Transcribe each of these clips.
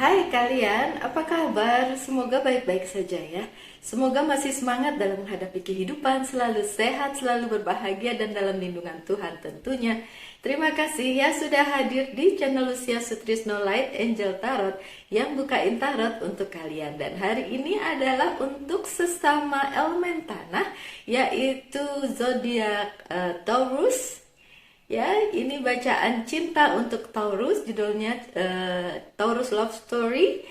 Hai kalian, apa kabar? Semoga baik-baik saja ya. Semoga masih semangat dalam menghadapi kehidupan, selalu sehat, selalu berbahagia dan dalam lindungan Tuhan tentunya. Terima kasih ya sudah hadir di channel Lucia Sutrisno Light Angel Tarot yang bukain tarot untuk kalian. Dan hari ini adalah untuk sesama elemen tanah, yaitu zodiak Taurus. Ya, ini bacaan cinta untuk Taurus, judulnya Taurus Love Story.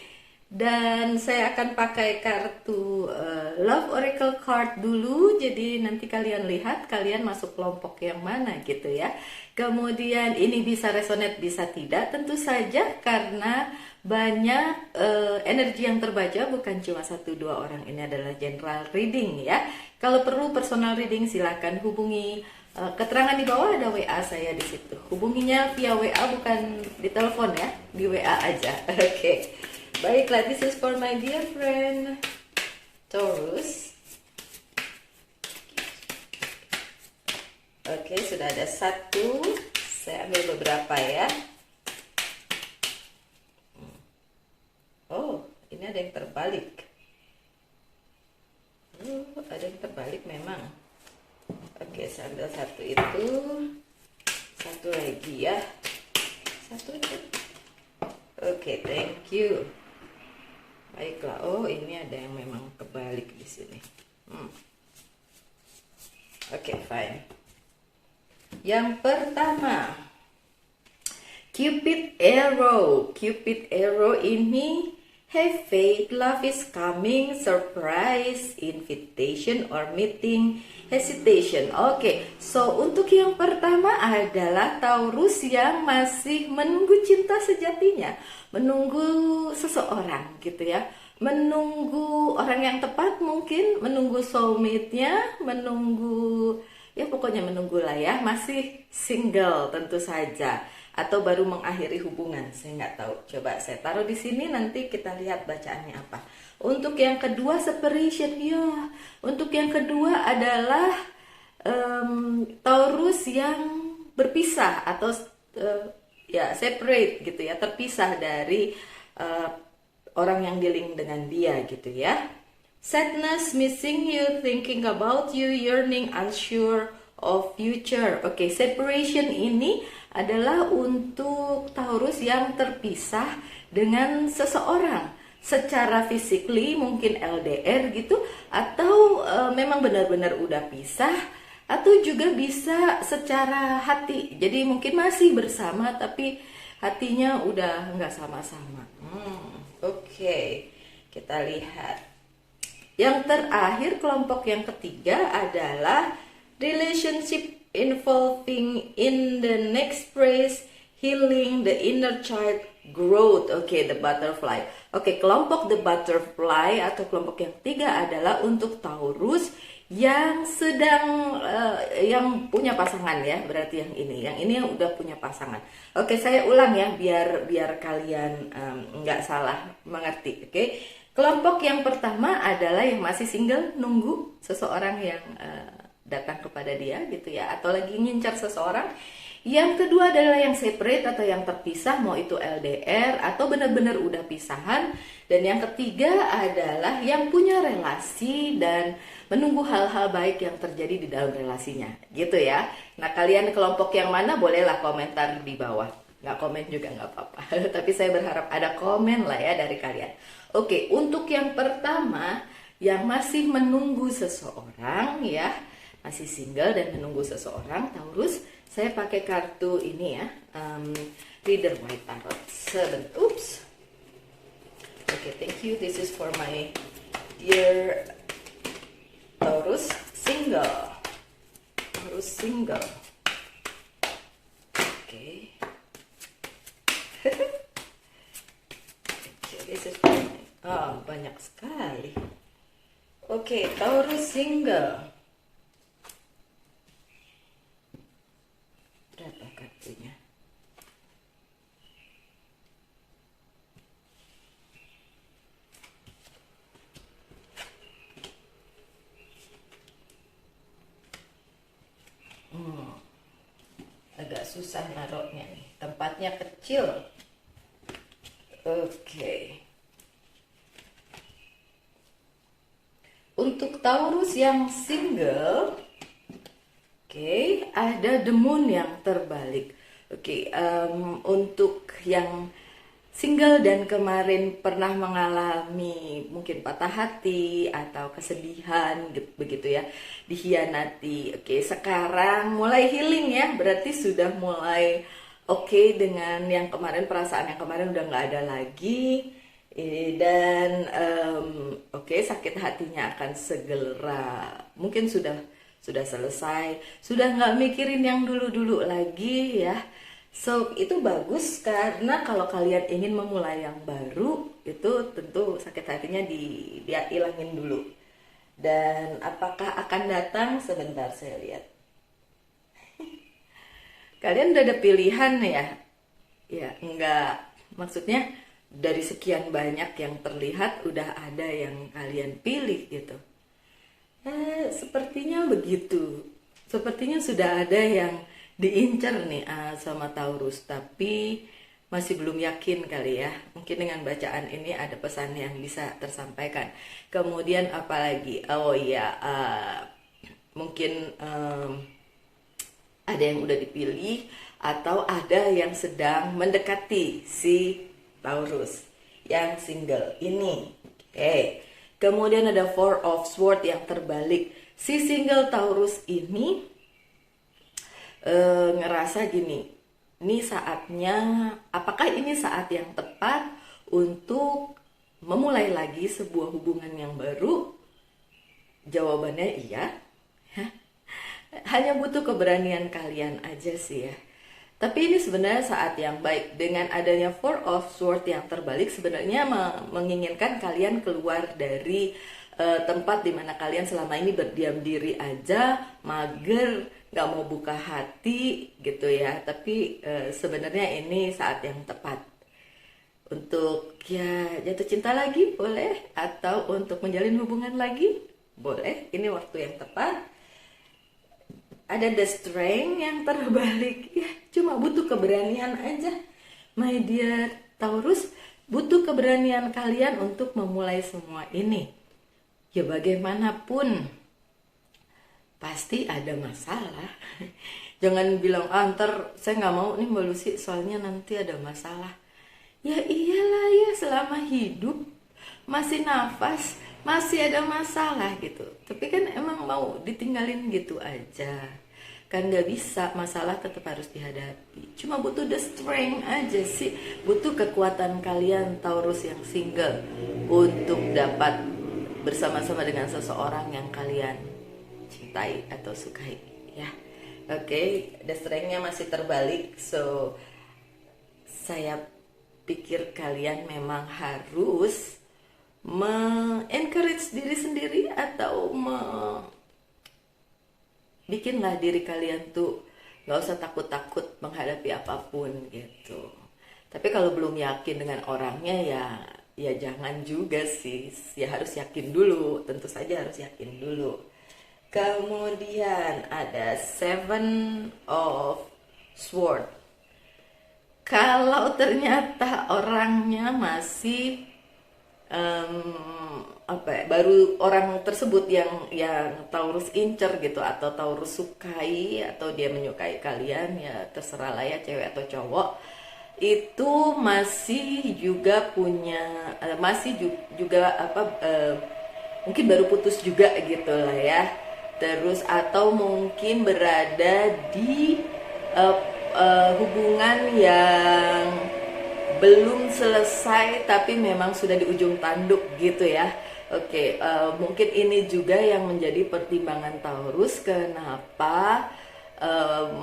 Dan saya akan pakai kartu Love Oracle Card dulu, jadi nanti kalian lihat kalian masuk kelompok yang mana gitu ya. Kemudian ini bisa resonate, bisa tidak, tentu saja karena banyak energi yang terbaca, bukan cuma 1-2 orang. Ini adalah general reading ya. Kalau perlu personal reading silakan hubungi. Keterangan di bawah ada WA saya di situ. Hubunginya via WA, bukan di telepon ya, di WA aja. Oke. Baiklah, this is for my dear friend Taurus. Oke, sudah ada satu. Saya ambil beberapa ya. Oh, ini ada yang terbalik. Ada yang terbalik memang. Oke, saya ambil satu itu, satu lagi ya, satu itu. Oke, thank you. Baiklah, oh ini ada yang memang kebalik di sini. Oke, fine. Yang pertama, Cupid Arrow. Cupid Arrow ini have faith, love is coming, surprise, invitation or meeting, hesitation. Oke, so untuk yang pertama adalah Taurus yang masih menunggu cinta sejatinya, menunggu seseorang gitu ya, menunggu orang yang tepat, mungkin menunggu soulmate-nya, menunggu ya pokoknya menunggu lah ya, masih single tentu saja, atau baru mengakhiri hubungan, saya nggak tahu. Coba saya taruh di sini, nanti kita lihat bacaannya apa. Untuk yang kedua, separation ya. Untuk yang kedua adalah Taurus yang berpisah atau ya separate gitu ya, terpisah dari orang yang dealing dengan dia gitu ya. Sadness, missing you, thinking about you, yearning, unsure of future. Oke, separation ini adalah untuk Taurus yang terpisah dengan seseorang secara physically, mungkin LDR gitu, atau memang benar-benar udah pisah, atau juga bisa secara hati, jadi mungkin masih bersama tapi hatinya udah nggak sama-sama. Oke, kita lihat. Yang terakhir, kelompok yang ketiga adalah relationship involving in the next phase, healing the inner child, growth. Oke, the butterfly. Oke, kelompok the butterfly atau kelompok yang ketiga adalah untuk Taurus yang sedang yang punya pasangan ya, berarti yang ini yang udah punya pasangan. Oke, saya ulang ya biar kalian nggak salah mengerti. Oke, kelompok yang pertama adalah yang masih single, nunggu seseorang yang datang kepada dia gitu ya, atau lagi ngincar seseorang. Yang kedua adalah yang separate atau yang terpisah, mau itu LDR atau benar-benar udah pisahan. Dan yang ketiga adalah yang punya relasi dan menunggu hal-hal baik yang terjadi di dalam relasinya gitu ya. Nah, kalian kelompok yang mana bolehlah komentar di bawah. Nggak komen juga nggak apa-apa. Tapi saya berharap ada komen lah ya dari kalian. Oke, untuk yang pertama yang masih menunggu seseorang ya, masih single dan menunggu seseorang, Taurus, saya pakai kartu ini ya, Reader White Tarot. Oops. Okay, thank you. This is for my dear Taurus single. Taurus single. Okay. Okay, this is for my, banyak sekali. Okay, Taurus single. Berapa kartunya? Agak susah naruhnya nih, tempatnya kecil. Oke. Untuk Taurus yang single, oke, ada The Moon yang terbalik. Oke, untuk yang single dan kemarin pernah mengalami mungkin patah hati atau kesedihan begitu ya, dikhianati. Oke, sekarang mulai healing ya, berarti sudah mulai oke dengan yang kemarin, perasaan yang kemarin udah nggak ada lagi. Dan oke, sakit hatinya akan segera mungkin sudah selesai, sudah nggak mikirin yang dulu-dulu lagi ya. So itu bagus, karena kalau kalian ingin memulai yang baru itu tentu sakit hatinya dia ilangin dulu. Dan apakah akan datang? Sebentar saya lihat. Kalian udah ada pilihan ya? Ya enggak, maksudnya dari sekian banyak yang terlihat udah ada yang kalian pilih gitu. Sepertinya begitu. Sepertinya sudah ada yang diincar nih sama Taurus, tapi masih belum yakin kali ya. Mungkin dengan bacaan ini ada pesan yang bisa tersampaikan. Kemudian apalagi? Oh iya, mungkin ada yang udah dipilih atau ada yang sedang mendekati si Taurus yang single ini. Oke. Kemudian ada Four of Swords yang terbalik. Si single Taurus ini ngerasa gini, ini saatnya, apakah ini saat yang tepat untuk memulai lagi sebuah hubungan yang baru? Jawabannya iya. Hanya butuh keberanian kalian aja sih ya. Tapi ini sebenarnya saat yang baik. Dengan adanya Four of Swords yang terbalik, sebenarnya menginginkan kalian keluar dari tempat dimana kalian selama ini berdiam diri aja, mager, gak mau buka hati gitu ya. Tapi sebenarnya ini saat yang tepat untuk ya jatuh cinta lagi boleh, atau untuk menjalin hubungan lagi boleh. Ini waktu yang tepat. Ada The Strength yang terbalik ya, cuma butuh keberanian aja, my dear Taurus. Butuh keberanian kalian untuk memulai semua ini. Ya bagaimanapun pasti ada masalah. Jangan bilang ntar saya nggak mau nih Mbak Lucy, soalnya nanti ada masalah. Ya iyalah ya, selama hidup masih nafas masih ada masalah gitu. Tapi kan emang mau ditinggalin gitu aja kan nggak bisa, masalah tetap harus dihadapi. Cuma butuh the strength aja sih, butuh kekuatan kalian Taurus yang single untuk dapat bersama-sama dengan seseorang yang kalian cintai atau sukai ya. Oke, the strength-nya masih terbalik. So saya pikir kalian memang harus encourage diri sendiri, atau bikinlah diri kalian tuh gak usah takut-takut menghadapi apapun gitu. Tapi kalau belum yakin dengan orangnya ya jangan juga sih, ya harus yakin dulu, tentu saja harus yakin dulu. Kemudian ada Seven of Swords. Kalau ternyata orangnya masih baru orang tersebut yang Taurus incer gitu, atau Taurus sukai, atau dia menyukai kalian, ya terserah lah ya, cewek atau cowok, itu masih juga punya mungkin baru putus juga gitu lah ya. Terus atau mungkin berada di hubungan yang belum selesai tapi memang sudah di ujung tanduk gitu ya. Oke, mungkin ini juga yang menjadi pertimbangan Taurus kenapa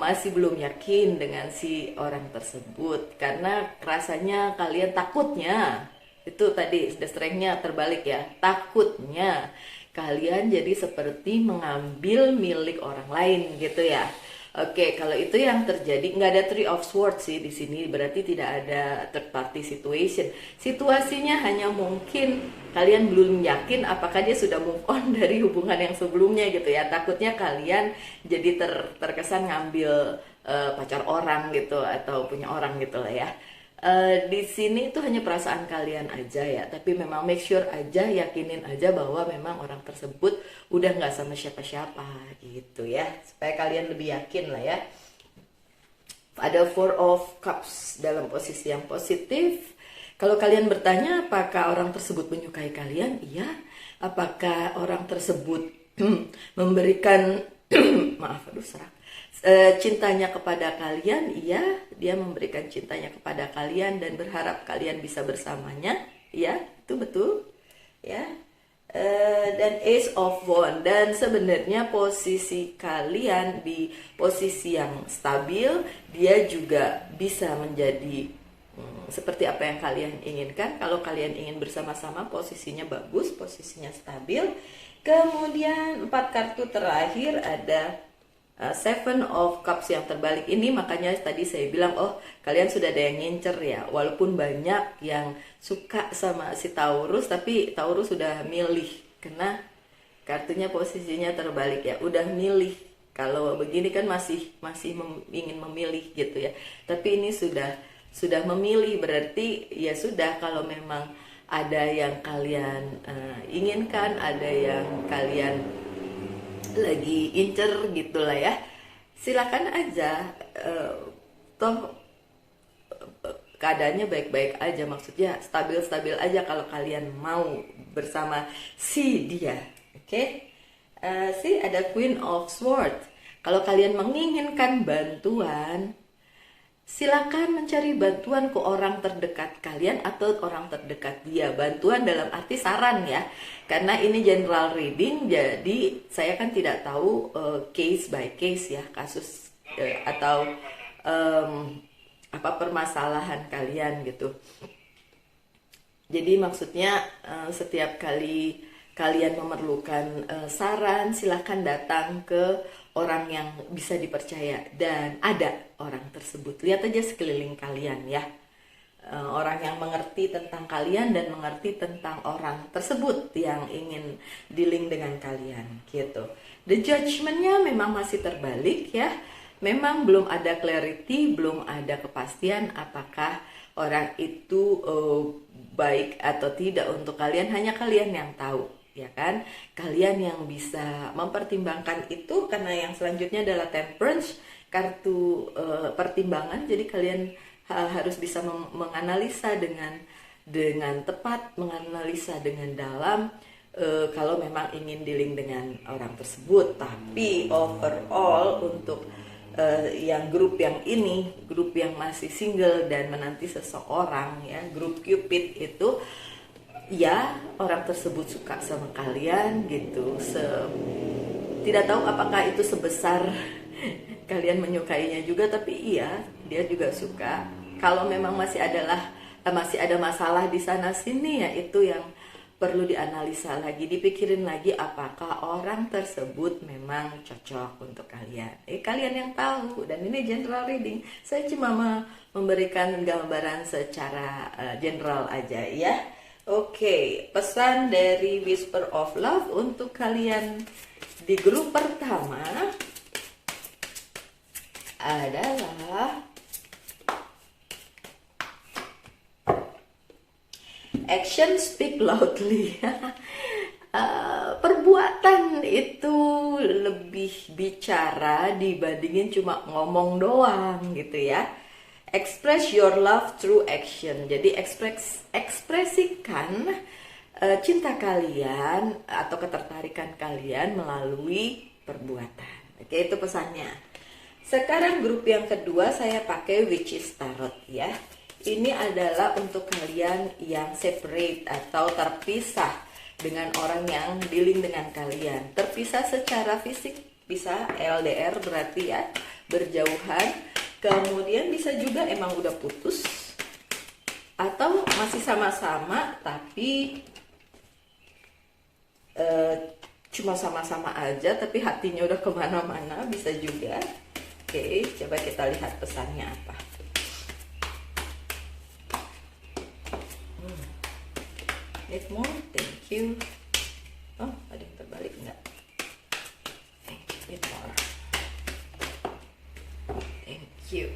masih belum yakin dengan si orang tersebut, karena rasanya kalian takutnya itu tadi the strength-nya terbalik ya, takutnya kalian jadi seperti mengambil milik orang lain gitu ya. Oke, kalau itu yang terjadi, nggak ada Three of Swords sih di sini, berarti tidak ada third party situation. Situasinya hanya mungkin kalian belum yakin apakah dia sudah move on dari hubungan yang sebelumnya gitu ya. Takutnya kalian jadi terkesan ngambil pacar orang gitu, atau punya orang gitu lah ya. Di sini itu hanya perasaan kalian aja ya, tapi memang make sure aja, yakinin aja bahwa memang orang tersebut udah nggak sama siapa-siapa gitu ya, supaya kalian lebih yakin lah ya. Ada Four of Cups dalam posisi yang positif. Kalau kalian bertanya apakah orang tersebut menyukai kalian, iya. Apakah orang tersebut memberikan maaf, aduh serak, cintanya kepada kalian, iya, dia memberikan cintanya kepada kalian dan berharap kalian bisa bersamanya, ya, itu betul, ya. Dan Ace of Wands, dan sebenarnya posisi kalian di posisi yang stabil, dia juga bisa menjadi seperti apa yang kalian inginkan. Kalau kalian ingin bersama-sama, posisinya bagus, posisinya stabil. Kemudian 4 kartu terakhir ada Seven of Cups yang terbalik ini, makanya tadi saya bilang, oh kalian sudah ada yang ngincer ya. Walaupun banyak yang suka sama si Taurus, tapi Taurus sudah milih, karena kartunya posisinya terbalik ya, udah milih. Kalau begini kan masih ingin memilih gitu ya. Tapi ini sudah memilih, berarti ya sudah, kalau memang ada yang kalian inginkan, ada yang kalian lagi incer gitulah ya, silakan aja, toh keadaannya baik-baik aja, maksudnya stabil-stabil aja kalau kalian mau bersama si dia, oke? Si ada Queen of Swords. Kalau kalian menginginkan bantuan, silakan mencari bantuan ke orang terdekat kalian atau orang terdekat dia. Bantuan dalam arti saran ya, karena ini general reading, jadi saya kan tidak tahu case by case ya, kasus atau apa permasalahan kalian gitu. Jadi maksudnya setiap kali kalian memerlukan saran, silakan datang ke orang yang bisa dipercaya, dan ada orang tersebut. Lihat aja sekeliling kalian ya, orang yang mengerti tentang kalian dan mengerti tentang orang tersebut yang ingin dealing dengan kalian gitu. The Judgment-nya memang masih terbalik ya, memang belum ada clarity, belum ada kepastian apakah orang itu baik atau tidak untuk kalian, hanya kalian yang tahu ya kan, kalian yang bisa mempertimbangkan itu, karena yang selanjutnya adalah Temperance, kartu pertimbangan. Jadi kalian harus bisa menganalisa dengan tepat, menganalisa dengan dalam kalau memang ingin dealing dengan orang tersebut. Tapi overall untuk yang grup yang ini, grup yang masih single dan menanti seseorang ya, grup Cupid itu, ya orang tersebut suka sama kalian gitu. Tidak tahu apakah itu sebesar kalian menyukainya juga, tapi iya, dia juga suka. Kalau memang masih ada masalah di sana sini ya, itu yang perlu dianalisa lagi, dipikirin lagi apakah orang tersebut memang cocok untuk kalian. Kalian yang tahu, dan ini general reading. Saya cuma memberikan gambaran secara general aja ya. Oke, pesan dari Whisper of Love untuk kalian di grup pertama adalah action speak loudly. Perbuatan itu lebih bicara dibandingin cuma ngomong doang gitu ya. Express your love through action. Jadi ekspresikan cinta kalian atau ketertarikan kalian melalui perbuatan. Oke, itu pesannya. Sekarang grup yang kedua saya pakai Witch's Tarot ya. Ini adalah untuk kalian yang separate atau terpisah dengan orang yang dealing dengan kalian. Terpisah secara fisik, bisa LDR berarti ya, berjauhan. Kemudian bisa juga emang udah putus, atau masih sama-sama tapi cuma sama-sama aja tapi hatinya udah kemana-mana, bisa juga. Oke, coba kita lihat pesannya apa. Need more, thank you. Oh, ada yang terbalik enggak? Thank you, need more. Thank you.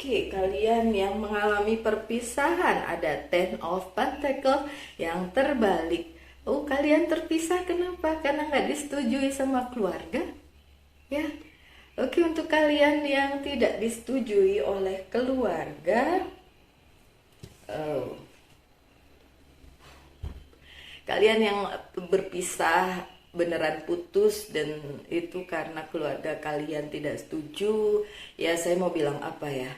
Oke, kalian yang mengalami perpisahan, ada Ten of Pentacles yang terbalik. Oh, kalian terpisah kenapa? Karena nggak disetujui sama keluarga? Ya. Oke, untuk kalian yang tidak disetujui oleh keluarga, oh, kalian yang berpisah beneran putus dan itu karena keluarga kalian tidak setuju, ya saya mau bilang apa ya,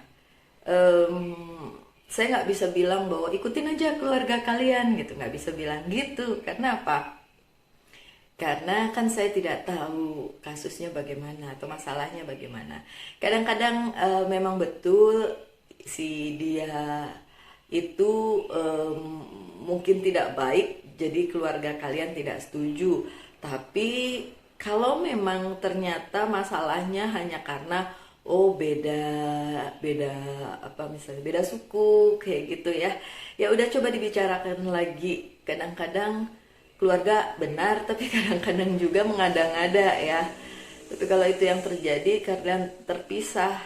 saya nggak bisa bilang bahwa ikutin aja keluarga kalian gitu, nggak bisa bilang gitu. Karena apa? Karena kan saya tidak tahu kasusnya bagaimana atau masalahnya bagaimana. Kadang-kadang memang betul si dia itu mungkin tidak baik, jadi keluarga kalian tidak setuju. Tapi kalau memang ternyata masalahnya hanya karena oh beda beda apa misalnya beda suku kayak gitu ya, ya udah coba dibicarakan lagi. Kadang-kadang keluarga benar, tapi kadang-kadang juga mengada-ngada ya. Tapi kalau itu yang terjadi karena terpisah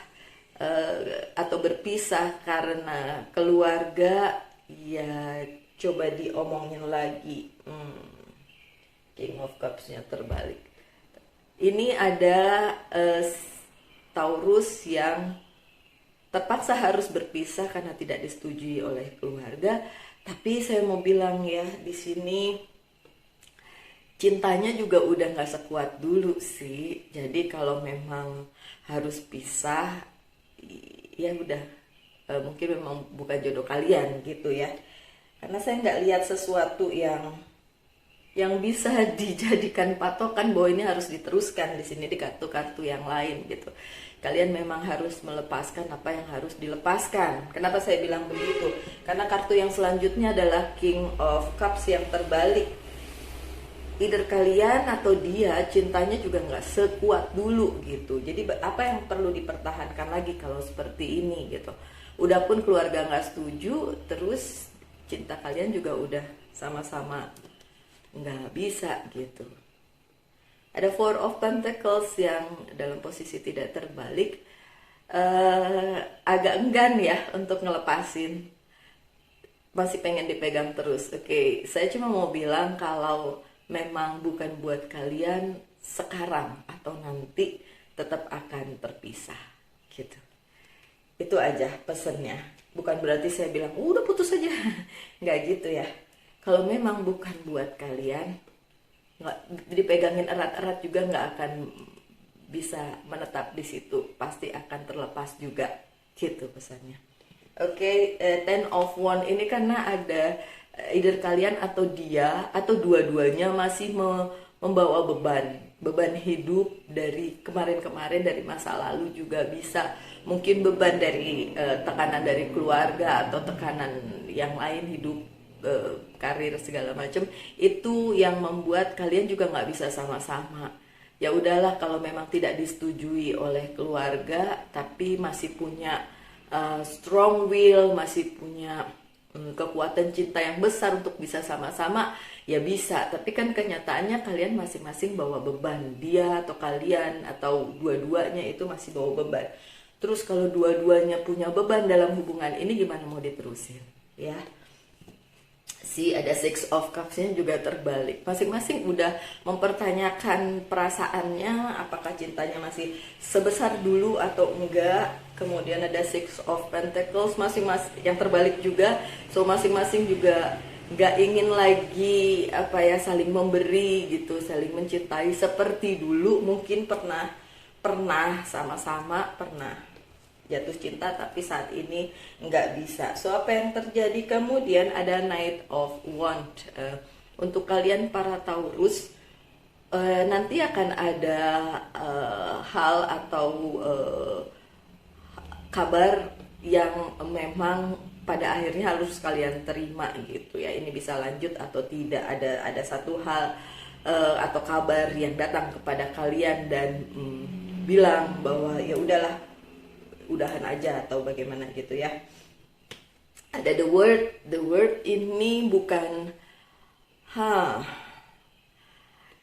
atau berpisah karena keluarga, ya coba diomongin lagi. King of Cups-nya terbalik. Ini ada Taurus yang terpaksa harus berpisah karena tidak disetujui oleh keluarga. Tapi saya mau bilang ya, di sini cintanya juga udah nggak sekuat dulu sih. Jadi kalau memang harus pisah, ya udah mungkin memang bukan jodoh kalian gitu ya. Karena saya nggak lihat sesuatu yang bisa dijadikan patokan bahwa ini harus diteruskan di sini di kartu-kartu yang lain gitu. Kalian memang harus melepaskan apa yang harus dilepaskan. Kenapa saya bilang begitu? Karena kartu yang selanjutnya adalah King of Cups yang terbalik. Either kalian atau dia cintanya juga nggak sekuat dulu gitu. Jadi apa yang perlu dipertahankan lagi kalau seperti ini gitu. Udah pun keluarga nggak setuju, terus cinta kalian juga udah sama-sama nggak bisa gitu. Ada Four of Pentacles yang dalam posisi tidak terbalik, agak enggan ya untuk ngelepasin, masih pengen dipegang terus. Oke, saya cuma mau bilang kalau memang bukan buat kalian sekarang atau nanti, tetap akan terpisah gitu. Itu aja pesennya. Bukan berarti saya bilang udah putus aja, nggak gitu ya. Kalau memang bukan buat kalian, nggak dipegangin erat-erat juga nggak akan bisa menetap di situ, pasti akan terlepas juga gitu pesannya. Oke, Ten of Wands ini karena ada either kalian atau dia atau dua-duanya masih membawa beban hidup dari kemarin-kemarin, dari masa lalu juga bisa. Mungkin beban dari tekanan dari keluarga atau tekanan yang lain, hidup, karir segala macam, itu yang membuat kalian juga nggak bisa sama-sama. Ya udahlah, kalau memang tidak disetujui oleh keluarga tapi masih punya strong will, masih punya kekuatan cinta yang besar untuk bisa sama-sama, ya bisa. Tapi kan kenyataannya kalian masing-masing bawa beban, dia atau kalian atau dua-duanya itu masih bawa beban. Terus kalau dua-duanya punya beban dalam hubungan ini, gimana mau diterusin ya? Ada Six of Cups-nya juga terbalik. Masing-masing udah mempertanyakan perasaannya, apakah cintanya masih sebesar dulu atau enggak. Kemudian ada Six of Pentacles masing-masing yang terbalik juga. So masing-masing juga nggak ingin lagi saling memberi gitu, saling mencintai seperti dulu. Mungkin pernah sama-sama pernah jatuh cinta, tapi saat ini nggak bisa. So apa yang terjadi? Kemudian ada Knight of Wands. Untuk kalian para Taurus, nanti akan ada hal atau kabar yang memang pada akhirnya harus kalian terima gitu ya. Ini bisa lanjut atau tidak. Ada satu hal atau kabar yang datang kepada kalian dan bilang bahwa ya udahlah, udahan aja atau bagaimana gitu ya. Ada the word ini bukan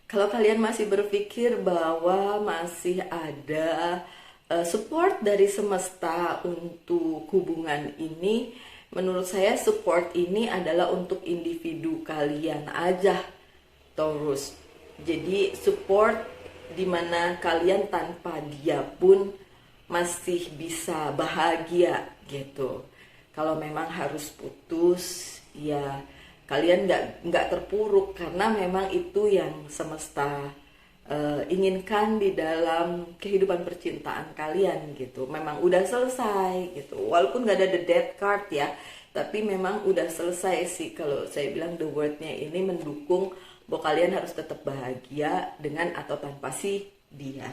kalau kalian masih berpikir bahwa masih ada support dari semesta untuk hubungan ini, menurut saya support ini adalah untuk individu kalian aja, Taurus. Jadi support dimana kalian tanpa dia pun masih bisa bahagia gitu. Kalau memang harus putus, ya kalian nggak terpuruk karena memang itu yang semesta inginkan di dalam kehidupan percintaan kalian gitu. Memang udah selesai gitu. Walaupun nggak ada the death card ya, tapi memang udah selesai sih. Kalau saya bilang the wordnya ini mendukung bahwa kalian harus tetap bahagia dengan atau tanpa si dia.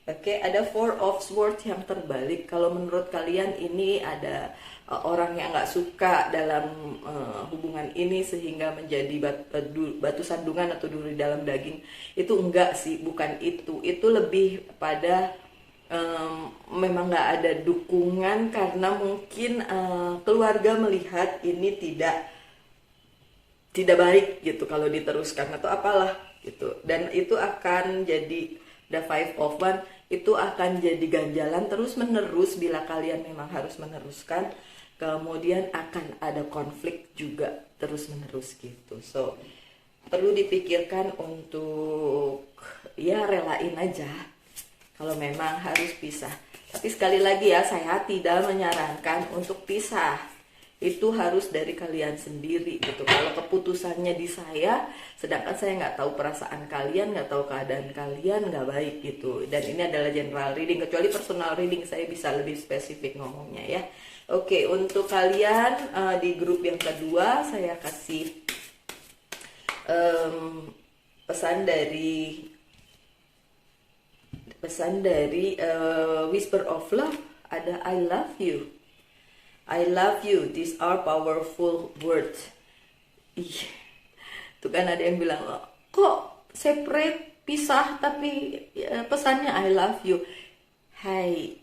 Oke, ada Four of Swords yang terbalik. Kalau menurut kalian ini ada orang yang nggak suka dalam hubungan ini sehingga menjadi batu sandungan atau duri dalam daging. Itu enggak sih, bukan itu. Itu lebih pada memang nggak ada dukungan karena mungkin keluarga melihat ini tidak baik gitu kalau diteruskan atau apalah gitu. Dan itu akan jadi the Five of Wands, itu akan jadi ganjalan terus menerus bila kalian memang harus meneruskan. Kemudian akan ada konflik juga terus menerus gitu. So perlu dipikirkan untuk ya relain aja kalau memang harus pisah. Tapi sekali lagi ya, saya tidak menyarankan untuk pisah. Itu harus dari kalian sendiri gitu. Kalau keputusannya di saya, sedangkan saya nggak tahu perasaan kalian, nggak tahu keadaan kalian, nggak baik gitu. Dan ini adalah general reading, kecuali personal reading saya bisa lebih spesifik ngomongnya ya. Oke, untuk kalian di grup yang kedua saya kasih pesan dari Whisper of Love, ada I love you. I love you, these are powerful words. Ih, tuh kan ada yang bilang, kok separate, pisah, tapi ya, pesannya I love you. Hai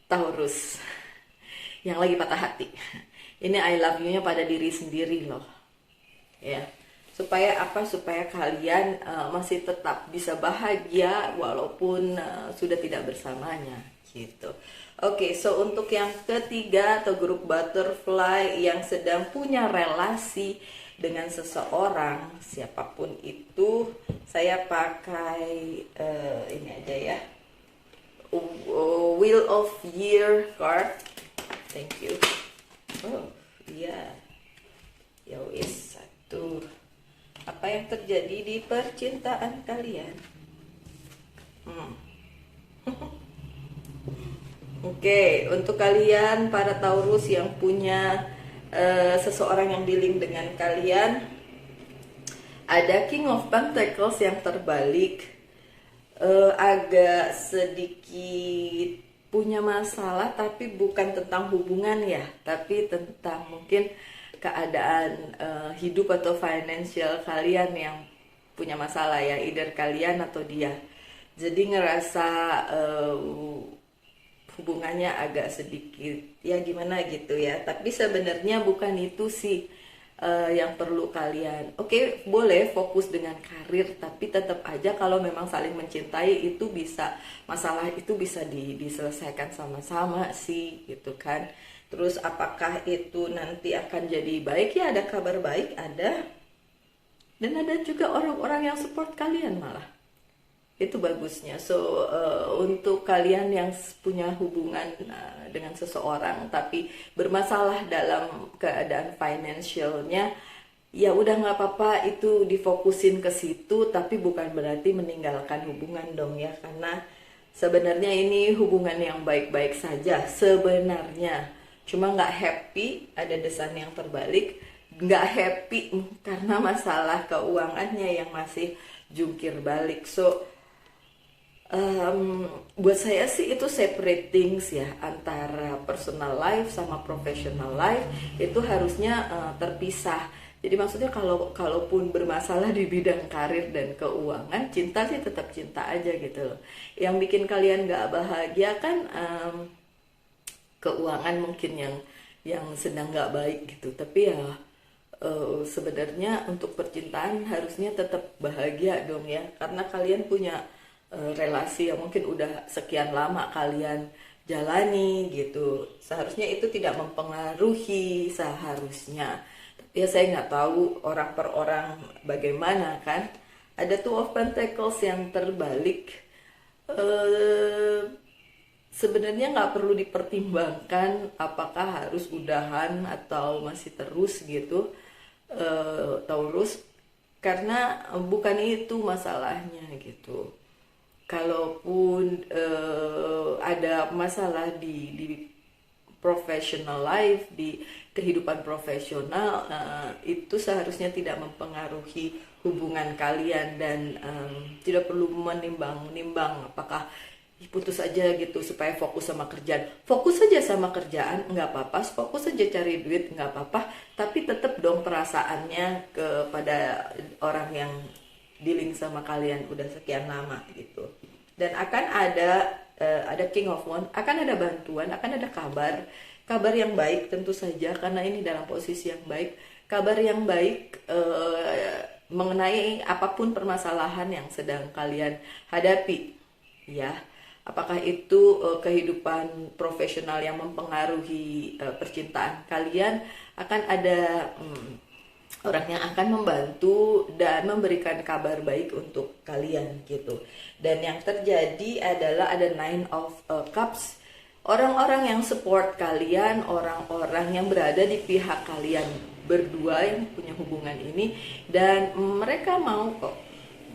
Taurus, yang lagi patah hati. Ini I love you-nya pada diri sendiri loh. Ya, supaya apa? Supaya kalian masih tetap bisa bahagia walaupun sudah tidak bersamanya gitu. Oke, so untuk yang ketiga atau grup butterfly yang sedang punya relasi dengan seseorang, siapapun itu, saya pakai ini aja ya, Wheel of Year card. Thank you. Oh iya, ya wis, satu. Apa yang terjadi di percintaan kalian? Oke, untuk kalian para Taurus yang punya seseorang yang dealing dengan kalian, ada King of Pentacles yang terbalik, agak sedikit punya masalah, tapi bukan tentang hubungan ya, tapi tentang mungkin keadaan hidup atau financial kalian yang punya masalah ya, either kalian atau dia. Jadi ngerasa hubungannya agak sedikit ya gimana gitu ya, tapi sebenarnya bukan itu sih yang perlu kalian. Oke, boleh fokus dengan karir, tapi tetap aja kalau memang saling mencintai itu bisa, masalah itu bisa diselesaikan sama-sama sih gitu kan. Terus apakah itu nanti akan jadi baik? Ya ada kabar baik, ada, dan ada juga orang-orang yang support kalian malah. Itu bagusnya. So untuk kalian yang punya hubungan dengan seseorang tapi bermasalah dalam keadaan financialnya, ya udah nggak apa-apa, itu difokusin ke situ, tapi bukan berarti meninggalkan hubungan dong ya, karena sebenarnya ini hubungan yang baik-baik saja sebenarnya, cuma nggak happy, ada desain yang terbalik, nggak happy karena masalah keuangannya yang masih jungkir balik. So buat saya sih itu separate things ya, antara personal life sama professional life itu harusnya terpisah. Jadi maksudnya kalaupun bermasalah di bidang karir dan keuangan, cinta sih tetap cinta aja gitu loh. Yang bikin kalian gak bahagia kan keuangan mungkin yang sedang gak baik gitu. Tapi ya sebenarnya untuk percintaan harusnya tetap bahagia dong ya, karena kalian punya relasi yang mungkin udah sekian lama kalian jalani gitu. Seharusnya itu tidak mempengaruhi seharusnya. Tapi ya saya nggak tahu orang per orang bagaimana kan. Ada Two of Pentacles yang terbalik. Eh, Sebenarnya nggak perlu dipertimbangkan apakah harus udahan atau masih terus gitu, Taurus, karena bukan itu masalahnya gitu. Kalaupun ada masalah di professional life, di kehidupan profesional, itu seharusnya tidak mempengaruhi hubungan kalian, dan tidak perlu menimbang-nimbang apakah putus aja gitu supaya fokus sama kerjaan. Fokus saja sama kerjaan nggak apa-apa, fokus saja cari duit nggak apa-apa, tapi tetap dong perasaannya kepada orang yang dealing sama kalian udah sekian lama gitu. Dan akan ada King of Wands, akan ada bantuan, akan ada kabar yang baik tentu saja, karena ini dalam posisi yang baik. Kabar yang baik mengenai apapun permasalahan yang sedang kalian hadapi, ya. Apakah itu kehidupan profesional yang mempengaruhi percintaan kalian, akan ada orang yang akan membantu dan memberikan kabar baik untuk kalian gitu. Dan yang terjadi adalah ada Nine of Cups. Orang-orang yang support kalian, orang-orang yang berada di pihak kalian berdua yang punya hubungan ini, dan mereka mau kok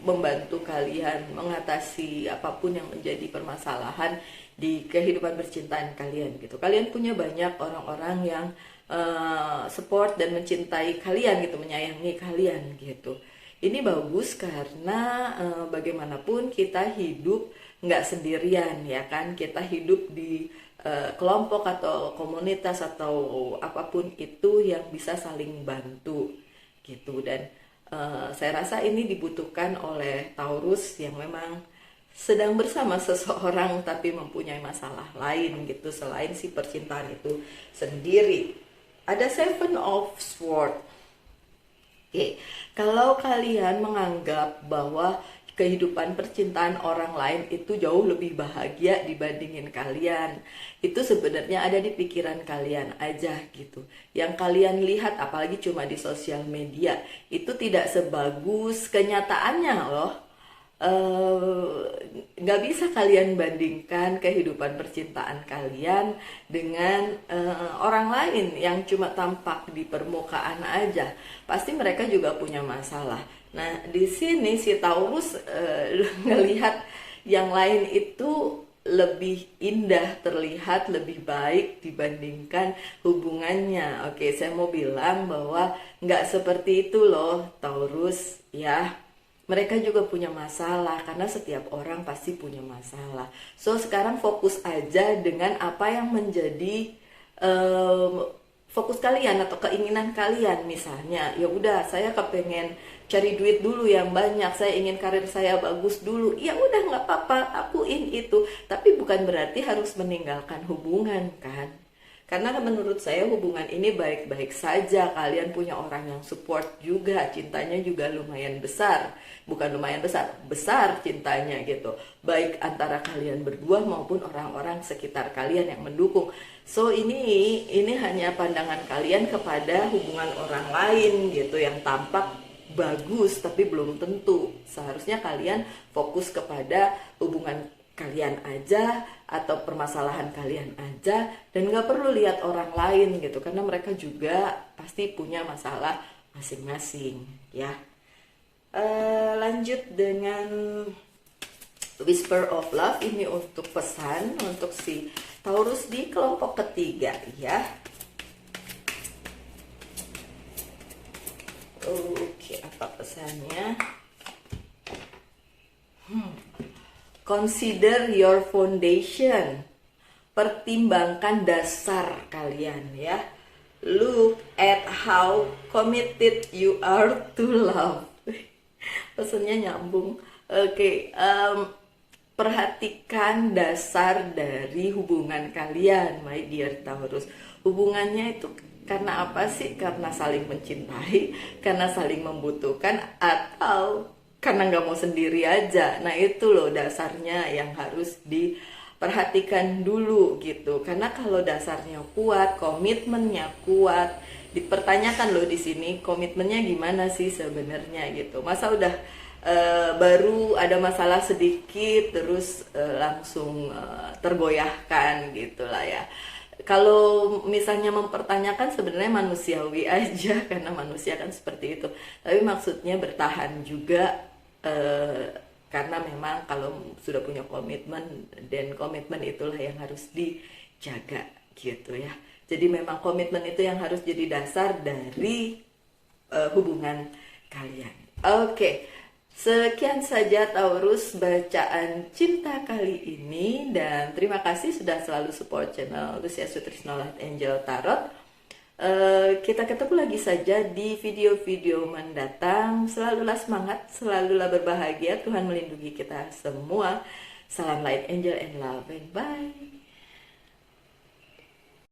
membantu kalian mengatasi apapun yang menjadi permasalahan di kehidupan percintaan kalian gitu. Kalian punya banyak orang-orang yang support dan mencintai kalian gitu, menyayangi kalian gitu. Ini bagus karena bagaimanapun kita hidup nggak sendirian ya kan, kita hidup di kelompok atau komunitas atau apapun itu yang bisa saling bantu gitu. Dan saya rasa ini dibutuhkan oleh Taurus yang memang sedang bersama seseorang tapi mempunyai masalah lain gitu selain si percintaan itu sendiri. Ada Seven of Swords. Oke, kalau kalian menganggap bahwa kehidupan percintaan orang lain itu jauh lebih bahagia dibandingin kalian, itu sebenarnya ada di pikiran kalian aja gitu. Yang kalian lihat apalagi cuma di sosial media itu tidak sebagus kenyataannya loh. Nggak bisa kalian bandingkan kehidupan percintaan kalian dengan orang lain yang cuma tampak di permukaan aja. Pasti mereka juga punya masalah. Nah, di sini si Taurus ngelihat yang lain itu lebih indah, terlihat lebih baik dibandingkan hubungannya. Oke, saya mau bilang bahwa nggak seperti itu loh Taurus ya. Mereka juga punya masalah karena setiap orang pasti punya masalah. So sekarang fokus aja dengan apa yang menjadi fokus kalian atau keinginan kalian. Misalnya ya udah saya kepengen cari duit dulu yang banyak, saya ingin karir saya bagus dulu, ya udah nggak apa-apa, akuin itu. Tapi bukan berarti harus meninggalkan hubungan kan. Karena menurut saya hubungan ini baik-baik saja, kalian punya orang yang support juga, cintanya juga lumayan besar. Bukan lumayan besar, besar cintanya gitu. Baik antara kalian berdua maupun orang-orang sekitar kalian yang mendukung. So ini hanya pandangan kalian kepada hubungan orang lain gitu yang tampak bagus tapi belum tentu. Seharusnya kalian fokus kepada hubungan kalian aja atau permasalahan kalian aja, dan nggak perlu lihat orang lain gitu karena mereka juga pasti punya masalah masing-masing ya. Lanjut dengan Whisper of Love, ini untuk pesan untuk si Taurus di kelompok ketiga ya. Oke, apa pesannya? Consider your foundation. Pertimbangkan dasar kalian ya. Look at how committed you are to love. Pesannya nyambung. Oke, perhatikan dasar dari hubungan kalian, my dear Taurus. Hubungannya itu karena apa sih? Karena saling mencintai, karena saling membutuhkan, atau karena nggak mau sendiri aja. Nah itu loh dasarnya yang harus diperhatikan dulu gitu. Karena kalau dasarnya kuat, komitmennya kuat, dipertanyakan loh di sini komitmennya gimana sih sebenarnya gitu. Masa udah baru ada masalah sedikit terus langsung tergoyahkan gitulah ya. Kalau misalnya mempertanyakan sebenarnya manusiawi aja karena manusia kan seperti itu. Tapi maksudnya bertahan juga karena memang kalau sudah punya komitmen dan komitmen itulah yang harus dijaga gitu ya. Jadi memang komitmen itu yang harus jadi dasar dari hubungan kalian. Oke, sekian saja Taurus bacaan cinta kali ini, dan terima kasih sudah selalu support channel Lucia Sutrisno Light Angel Tarot. Kita ketemu lagi saja di video-video mendatang. Selalulah semangat, selalulah berbahagia. Tuhan melindungi kita semua. Salam Light Angel and Love and bye.